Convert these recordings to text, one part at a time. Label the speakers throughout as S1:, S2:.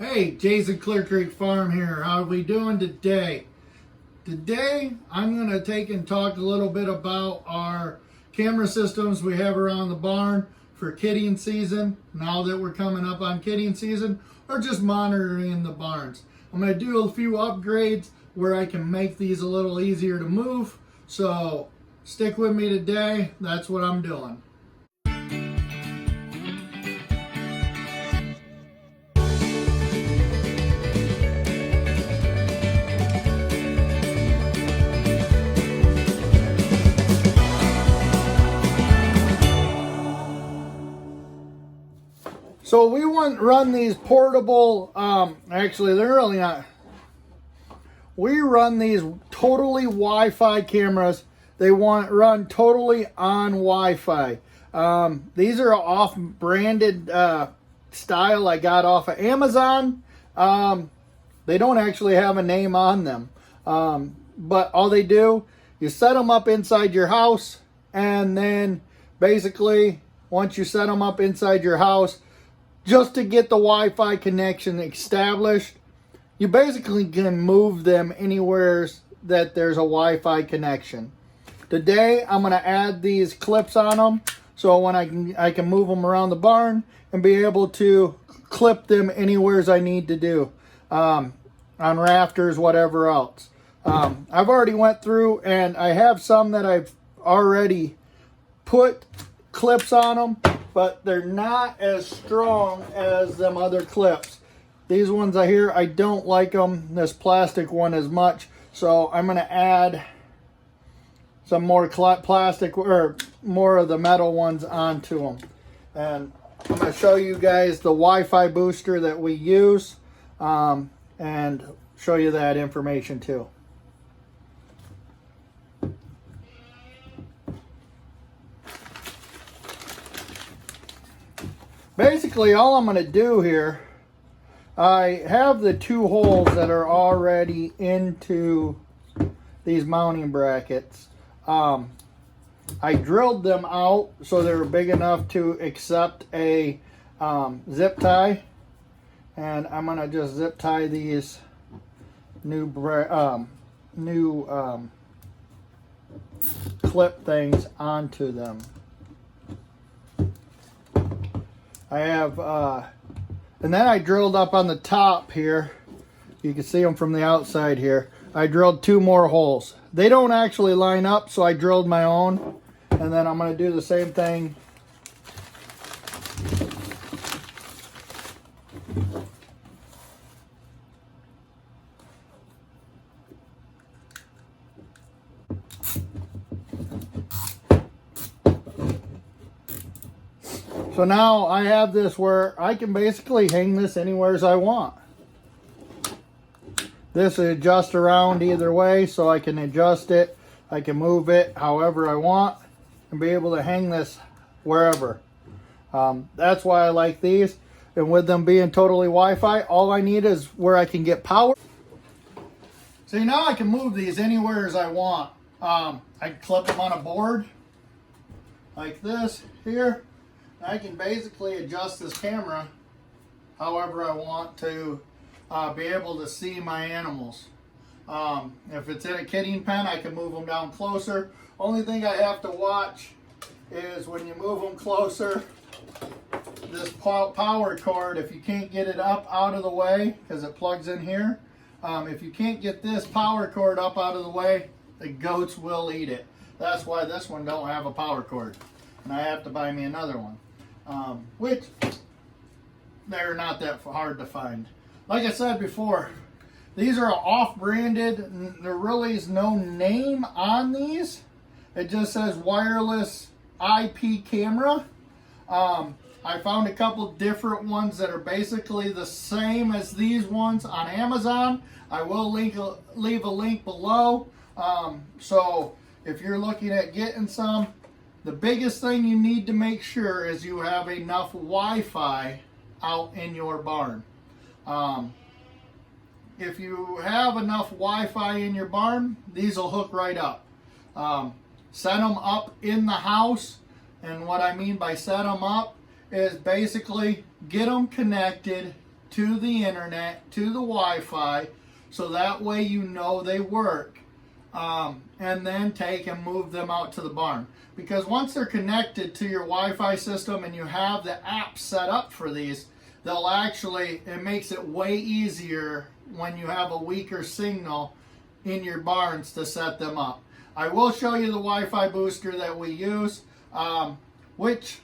S1: Hey, Jason Clear Creek Farm here. How are we doing today? Today, I'm going to take and talk a little bit about our camera systems we have around the barn for kidding season, now that we're coming up on kidding season, or just monitoring the barns. I'm going to do a few upgrades where I can make these a little easier to move. So stick with me today. That's what I'm doing. So we run these portable, actually they're really not. We run these totally Wi-Fi cameras. They run totally on Wi-Fi. These are off-branded style I got off of Amazon. They don't actually have a name on them. But all they do, you set them up inside your house, and then basically once you set them up inside your house, just to get the Wi-Fi connection established, you basically can move them anywhere that there's a Wi-Fi connection. Today, I'm going to add these clips on them, so when I can move them around the barn and be able to clip them anywhere I need to do, on rafters, whatever else. I've already went through and I have some that I've already put clips on them, but they're not as strong as them other clips. These ones I don't like them, this plastic one as much, so I'm going to add some more plastic or more of the metal ones onto them. And I'm going to show you guys the Wi-Fi booster that we use, and show you that information too. Basically, all I'm going to do here, I have the two holes that are already into these mounting brackets. I drilled them out so they were big enough to accept a zip tie. And I'm going to just zip tie these new clip things onto them. I have, and then I drilled up on the top here. You can see them from the outside here. I drilled two more holes. They don't actually line up, so I drilled my own. And then I'm going to do the same thing. So now I have this where I can basically hang this anywhere as I want. This adjusts around either way, so I can adjust it. I can move it however I want and be able to hang this wherever. That's why I like these. And with them being totally Wi-Fi, all I need is where I can get power. See, now I can move these anywhere as I want. I can clip them on a board like this here. I can basically adjust this camera however I want to be able to see my animals. If it's in a kidding pen, I can move them down closer. Only thing I have to watch is when you move them closer, this power cord, if you can't get it up out of the way, because it plugs in here, if you can't get this power cord up out of the way, the goats will eat it. That's why this one don't have a power cord. And I have to buy me another one. Which they're not that hard to find. Like I said before, these are off-branded. There really is no name on these. It just says wireless IP camera. I found a couple different ones that are basically the same as these ones on Amazon. I will leave a link below. So if you're looking at getting some, the biggest thing you need to make sure is you have enough Wi-Fi out in your barn. If you have enough Wi-Fi in your barn, these will hook right up. Set them up in the house, and what I mean by set them up is basically get them connected to the internet, to the Wi-Fi, so that way you know they work. And then take and move them out to the barn. Because once they're connected to your Wi-Fi system and you have the app set up for these, they'll actually, it makes it way easier when you have a weaker signal in your barns to set them up. I will show you the Wi-Fi booster that we use, which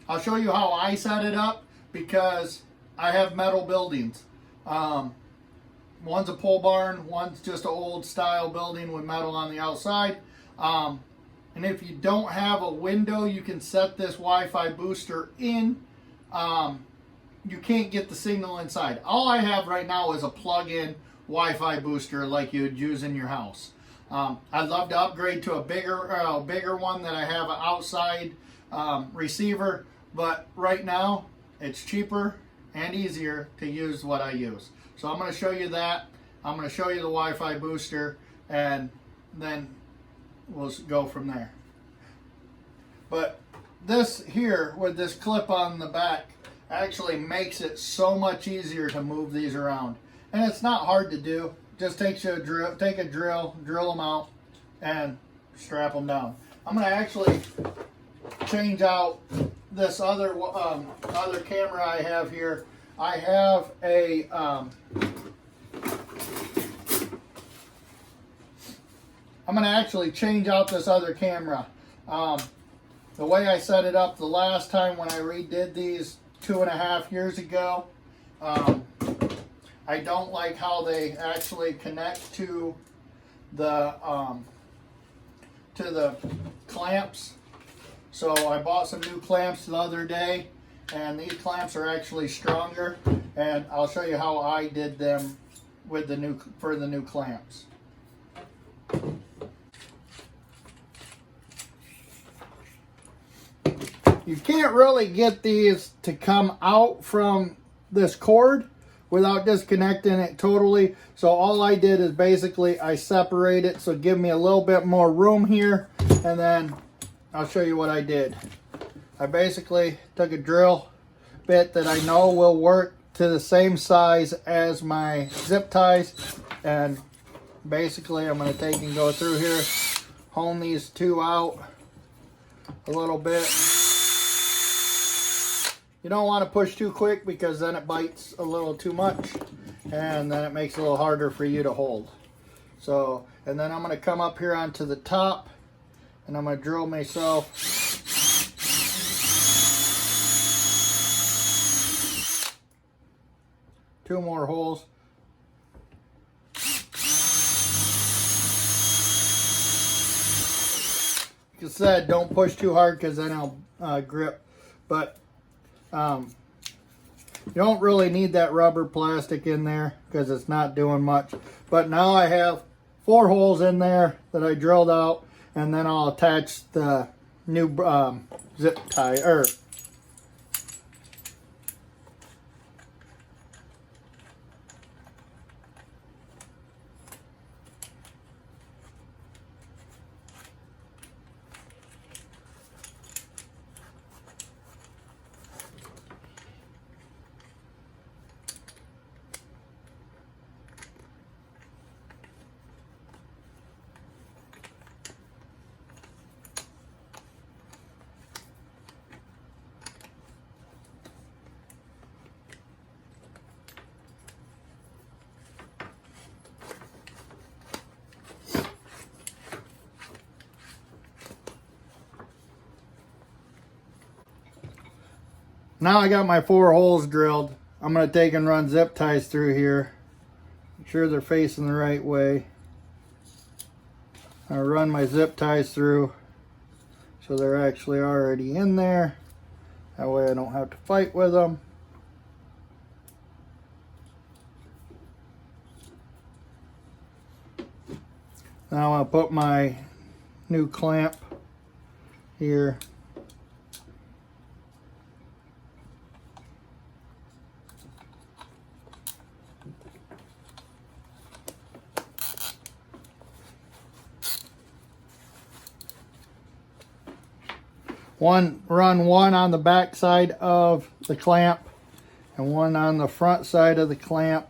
S1: I'll show you how I set it up, because I have metal buildings. One's a pole barn, one's just an old style building with metal on the outside. And if you don't have a window you can set this Wi-Fi booster in, you can't get the signal inside. All I have right now is a plug-in Wi-Fi booster like you would use in your house. I'd love to upgrade to a bigger one that I have an outside receiver, but right now it's cheaper and easier to use what I use. So I'm going to show you that. I'm going to show you the Wi-Fi booster, and then we'll go from there. But this here, with this clip on the back, actually makes it so much easier to move these around. And it's not hard to do. Just takes you a drill, drill them out, and strap them down. I'm going to actually change out this other camera I have here. I have a I'm going to actually change out this other camera. The way I set it up the last time when I redid these 2.5 years ago, I don't like how they actually connect to the clamps. So I bought some new clamps the other day, and these clamps are actually stronger, and I'll show you how I did them with the new clamps. You can't really get these to come out from this cord without disconnecting it totally. So all I did is basically I separate it, so give me a little bit more room here, and then I'll show you what I did. I basically took a drill bit that I know will work to the same size as my zip ties, and basically I'm going to take and go through here, hone these two out a little bit. You don't want to push too quick, because then it bites a little too much, and then it makes it a little harder for you to hold. So, and then I'm going to come up here onto the top, and I'm going to drill myself two more holes. Like I said, don't push too hard, because then I'll grip. But you don't really need that rubber plastic in there, because it's not doing much. But now I have 4 holes in there that I drilled out, and then I'll attach the new zip tie, Now I got my 4 holes drilled. I'm going to take and run zip ties through here. Make sure they're facing the right way. I run my zip ties through so they're actually already in there. That way I don't have to fight with them. Now I'll put my new clamp here. Run one on the back side of the clamp, and one on the front side of the clamp.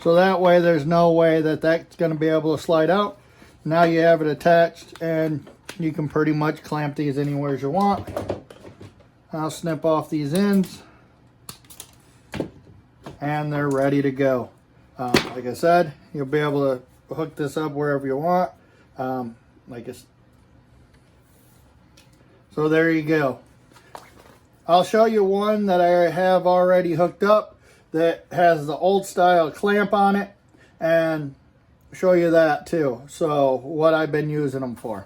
S1: So that way there's no way that that's going to be able to slide out. Now you have it attached and you can pretty much clamp these anywhere you want. I'll snip off these ends and they're ready to go. Like I said, you'll be able to hook this up wherever you want. So there you go. I'll show you one that I have already hooked up that has the old style clamp on it, and show you that too. So what I've been using them for.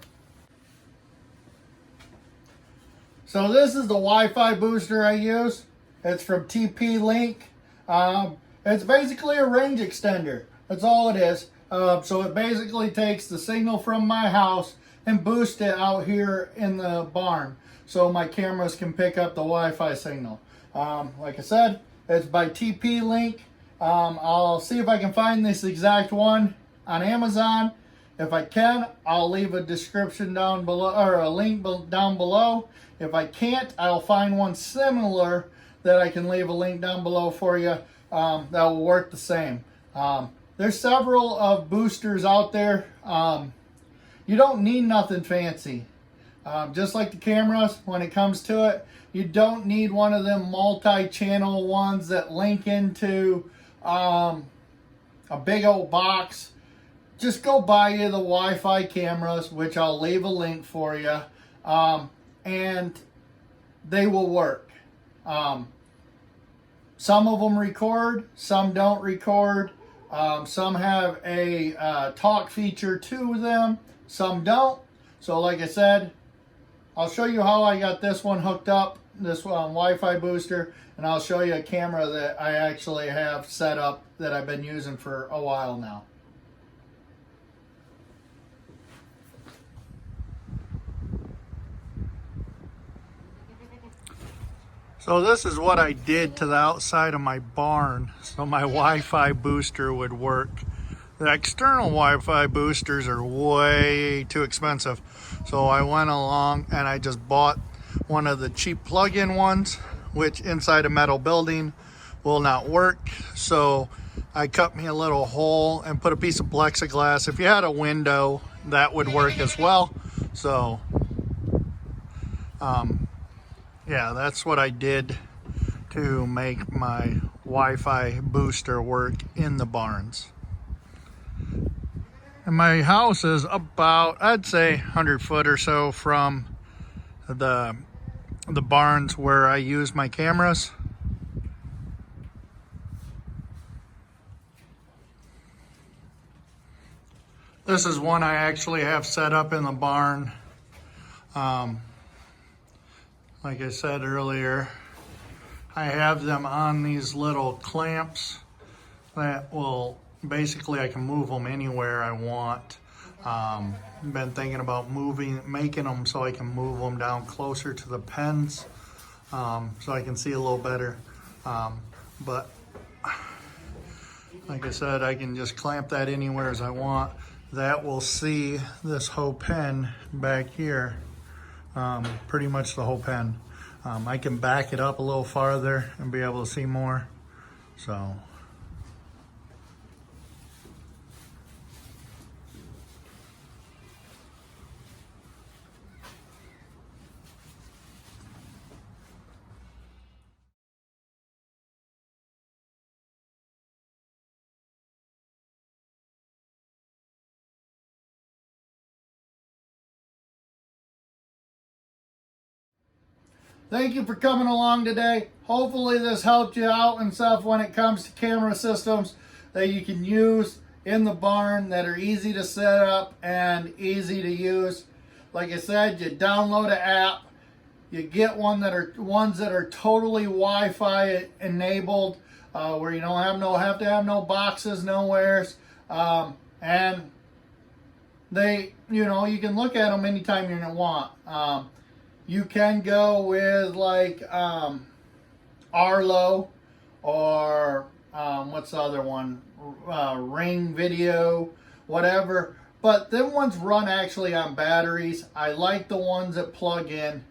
S1: So this is the Wi-Fi booster I use. It's from TP-Link. It's basically a range extender. That's all it is. So it basically takes the signal from my house and boosts it out here in the barn, so my cameras can pick up the Wi-Fi signal. Like I said, it's by TP-Link. I'll see if I can find this exact one on Amazon. If I can, I'll leave a description down below, or a link down below. If I can't, I'll find one similar that I can leave a link down below for you. That will work the same. There's several of boosters out there. You don't need nothing fancy. Just like the cameras, when it comes to it, you don't need one of them multi-channel ones that link into a big old box. Just go buy you the Wi-Fi cameras, which I'll leave a link for you, and they will work. Some of them record, some don't record. Some have a talk feature to them, some don't. So like I said, I'll show you how I got this one hooked up, this Wi-Fi booster, and I'll show you a camera that I actually have set up that I've been using for a while now. So this is what I did to the outside of my barn so my Wi-Fi booster would work. The external Wi-Fi boosters are way too expensive. So I went along and I just bought one of the cheap plug-in ones, which inside a metal building will not work. So I cut me a little hole and put a piece of plexiglass. If you had a window, that would work as well. So yeah, that's what I did to make my Wi-Fi booster work in the barns. And my house is about, I'd say, 100 foot or so from the barns where I use my cameras. This is one I actually have set up in the barn. Like I said earlier, I have them on these little clamps that will, basically I can move them anywhere I want. Been thinking about making them so I can move them down closer to the pens, so I can see a little better. But like I said, I can just clamp that anywhere as I want. That will see this whole pen back here. Pretty much the whole pen. I can back it up a little farther and be able to see more. So thank you for coming along today. Hopefully this helped you out and stuff when it comes to camera systems that you can use in the barn that are easy to set up and easy to use. Like I said, you download an app, you get ones that are totally Wi-Fi enabled, where you don't have to have no boxes nowheres, and they, you can look at them anytime you want. You can go with like Arlo or what's the other one? Ring Video, whatever. But them ones run actually on batteries. I like the ones that plug in,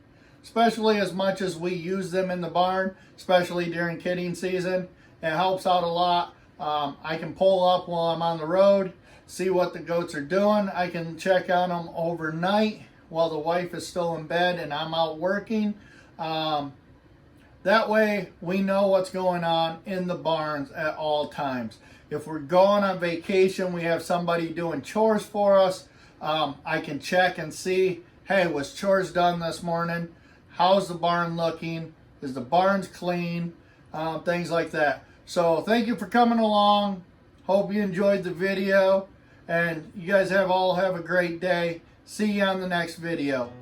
S1: especially as much as we use them in the barn, especially during kidding season. It helps out a lot. I can pull up while I'm on the road, see what the goats are doing. I can check on them overnight while the wife is still in bed and I'm out working. That way we know what's going on in the barns at all times. If we're going on vacation, we have somebody doing chores for us. I can check and see, hey, was chores done this morning? How's the barn looking? Is the barns clean? Things like that. So thank you for coming along. Hope you enjoyed the video. And you guys all have a great day. See you on the next video.